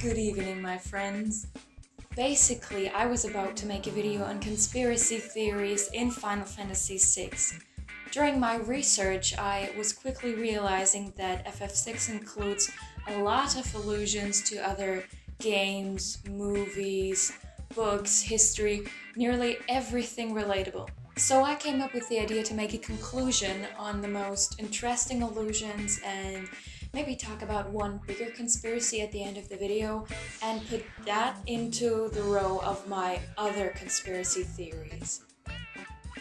Good evening, my friends. Basically, I was about to make a video on conspiracy theories in Final Fantasy VI. During my research, I was quickly realizing that FF6 includes a lot of allusions to other games, movies, books, history, nearly everything relatable. So I came up with the idea to make a conclusion on the most interesting allusions and maybe talk about one bigger conspiracy at the end of the video and put that into the row of my other conspiracy theories.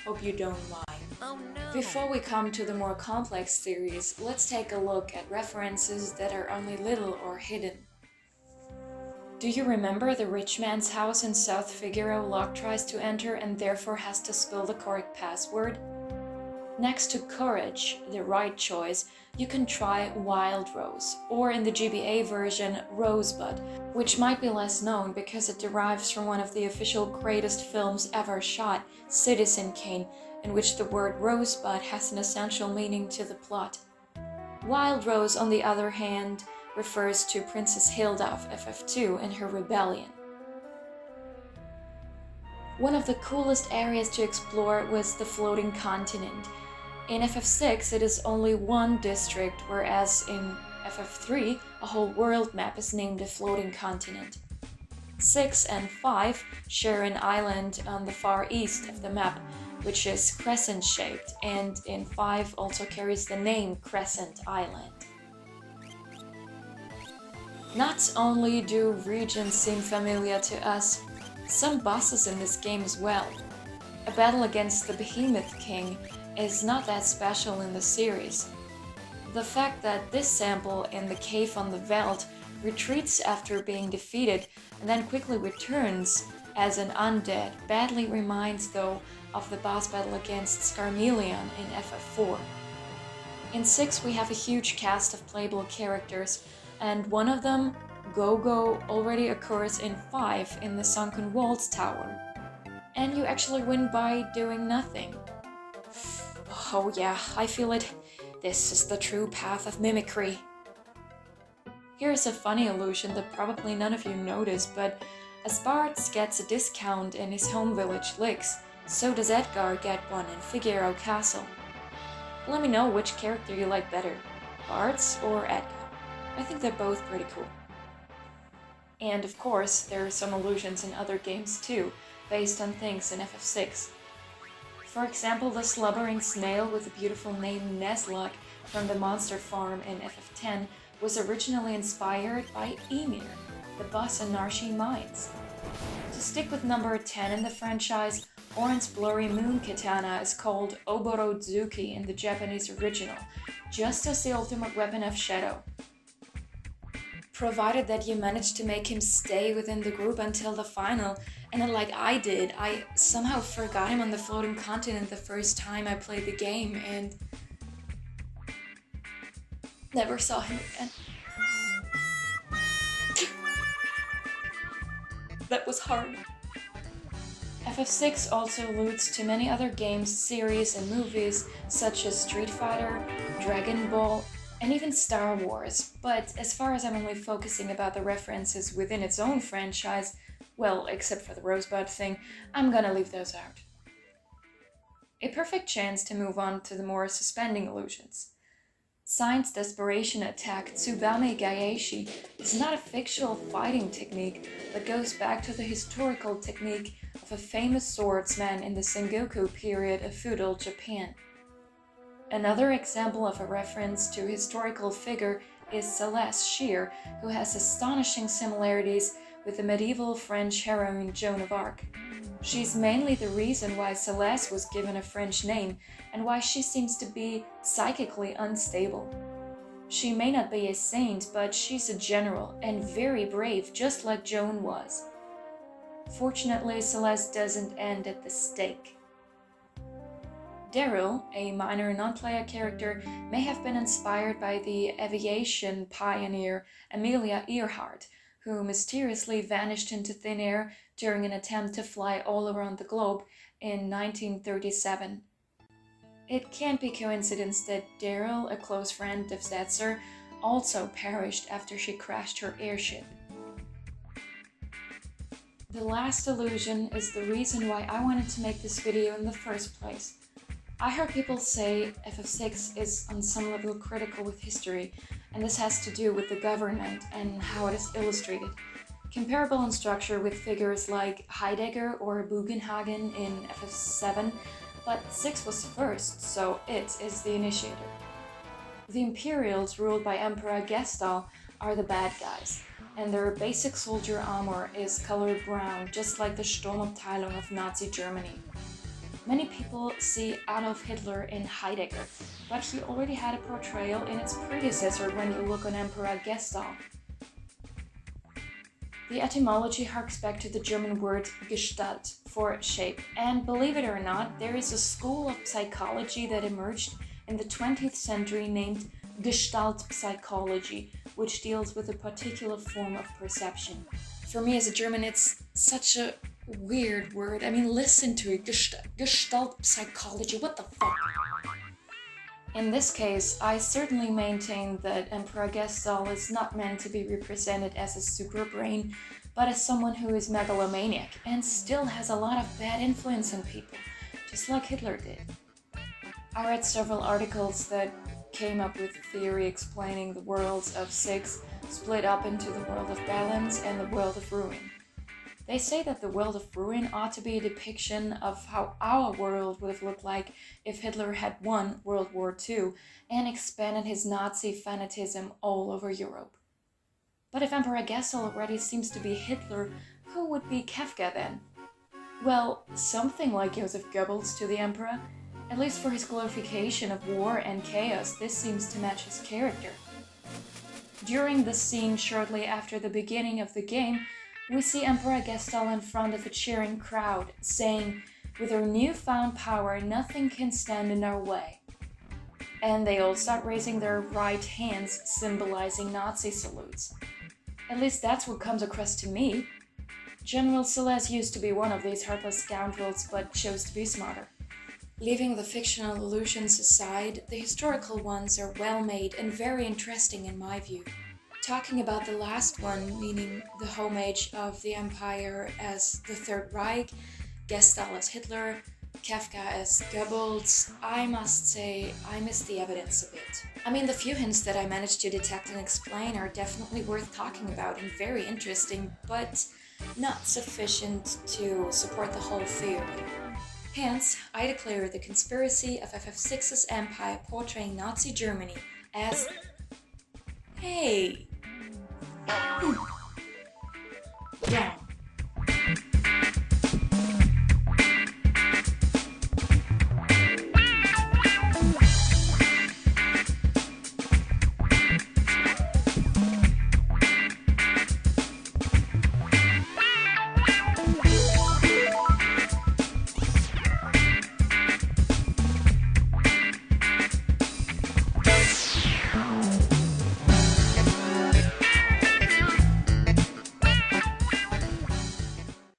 Hope you don't mind. Oh no! Before we come to the more complex theories, let's take a look at references that are only little or hidden. Do you remember the rich man's house in South Figaro Locke tries to enter and therefore has to spell the correct password? Next to courage, the right choice, you can try Wild Rose, or in the GBA version, Rosebud, which might be less known because it derives from one of the official greatest films ever shot, Citizen Kane, in which the word Rosebud has an essential meaning to the plot. Wild Rose, on the other hand, refers to Princess Hilda of FF2 and her rebellion. One of the coolest areas to explore was the floating continent. In FF6 it is only one district, whereas in FF3 a whole world map is named a floating continent. 6 and 5 share an island on the far east of the map, which is crescent-shaped, and in 5 also carries the name Crescent Island. Not only do regions seem familiar to us, some bosses in this game as well. A battle against the Behemoth King is not that special in the series. The fact that this sample in the cave on the Veld retreats after being defeated and then quickly returns as an undead badly reminds though of the boss battle against Scarmelion in FF4. In 6 we have a huge cast of playable characters, and one of them, Go-Go, already occurs in 5 in the Sunken Walls Tower. And you actually win by doing nothing. Oh yeah, I feel it. This is the true path of mimicry. Here's a funny illusion that probably none of you noticed, but as Bartz gets a discount in his home village Lix, so does Edgar get one in Figaro Castle. Let me know which character you like better, Bartz or Edgar. I think they're both pretty cool. And of course, there are some allusions in other games too, based on things in FF6. For example, the slubbering snail with the beautiful name Nuzlocke from the monster farm in FF10 was originally inspired by Ymir, the boss in Narshe Mines. To stick with number 10 in the franchise, Oren's blurry moon katana is called Oborodzuki in the Japanese original, just as the ultimate weapon of Shadow. Provided that you manage to make him stay within the group until the final, and unlike I did, I somehow forgot him on the floating continent the first time I played the game and never saw him again. That was hard. FF6 also alludes to many other games, series, and movies such as Street Fighter, Dragon Ball, and even Star Wars, but as far as I'm only focusing about the references within its own franchise, well, except for the Rosebud thing, I'm gonna leave those out. A perfect chance to move on to the more suspending allusions. Science Desperation Attack Tsubame Gaeshi is not a fictional fighting technique, but goes back to the historical technique of a famous swordsman in the Sengoku period of feudal Japan. Another example of a reference to a historical figure is Celeste Scheer, who has astonishing similarities with the medieval French heroine Joan of Arc. She's mainly the reason why Celeste was given a French name and why she seems to be psychically unstable. She may not be a saint, but she's a general and very brave, just like Joan was. Fortunately, Celeste doesn't end at the stake. Daryl, a minor non-player character, may have been inspired by the aviation pioneer Amelia Earhart, who mysteriously vanished into thin air during an attempt to fly all around the globe in 1937. It can't be coincidence that Daryl, a close friend of Setzer, also perished after she crashed her airship. The last illusion is the reason why I wanted to make this video in the first place. I heard people say FF6 is on some level critical with history, and this has to do with the government and how it is illustrated. Comparable in structure with figures like Heidegger or Bugenhagen in FF7, but 6 was first, so it is the initiator. The Imperials, ruled by Emperor Gestal, are the bad guys, and their basic soldier armor is colored brown, just like the Sturmabteilung of Nazi Germany. Many people see Adolf Hitler in Heidegger, but he already had a portrayal in its predecessor when you look on Emperor Gestal. The etymology harks back to the German word Gestalt for shape, and believe it or not, there is a school of psychology that emerged in the 20th century named Gestalt psychology, which deals with a particular form of perception. For me as a German, it's such a weird word. I mean, listen to it. Gestalt psychology, what the fuck? In this case, I certainly maintain that Emperor Gestal is not meant to be represented as a super brain, but as someone who is megalomaniac and still has a lot of bad influence on people, just like Hitler did. I read several articles that came up with a theory explaining the worlds of 6 split up into the world of balance and the world of ruin. They say that the world of ruin ought to be a depiction of how our world would have looked like if Hitler had won World War II and expanded his Nazi fanatism all over Europe. But if Emperor Gestal already seems to be Hitler, who would be Kafka then? Well, something like Joseph Goebbels to the Emperor. At least for his glorification of war and chaos, this seems to match his character. During the scene shortly after the beginning of the game, we see Emperor Gestal in front of a cheering crowd, saying, "With our newfound power, nothing can stand in our way." And they all start raising their right hands, symbolizing Nazi salutes. At least that's what comes across to me. General Celeste used to be one of these heartless scoundrels, but chose to be smarter. Leaving the fictional illusions aside, the historical ones are well made and very interesting in my view. Talking about the last one, meaning the home age of the Empire as the Third Reich, Gestal as Hitler, Kafka as Goebbels, I must say I miss the evidence a bit. I mean, the few hints that I managed to detect and explain are definitely worth talking about and very interesting, but not sufficient to support the whole theory. Hence, I declare the conspiracy of FF6's Empire portraying Nazi Germany as... Hey! Wrong.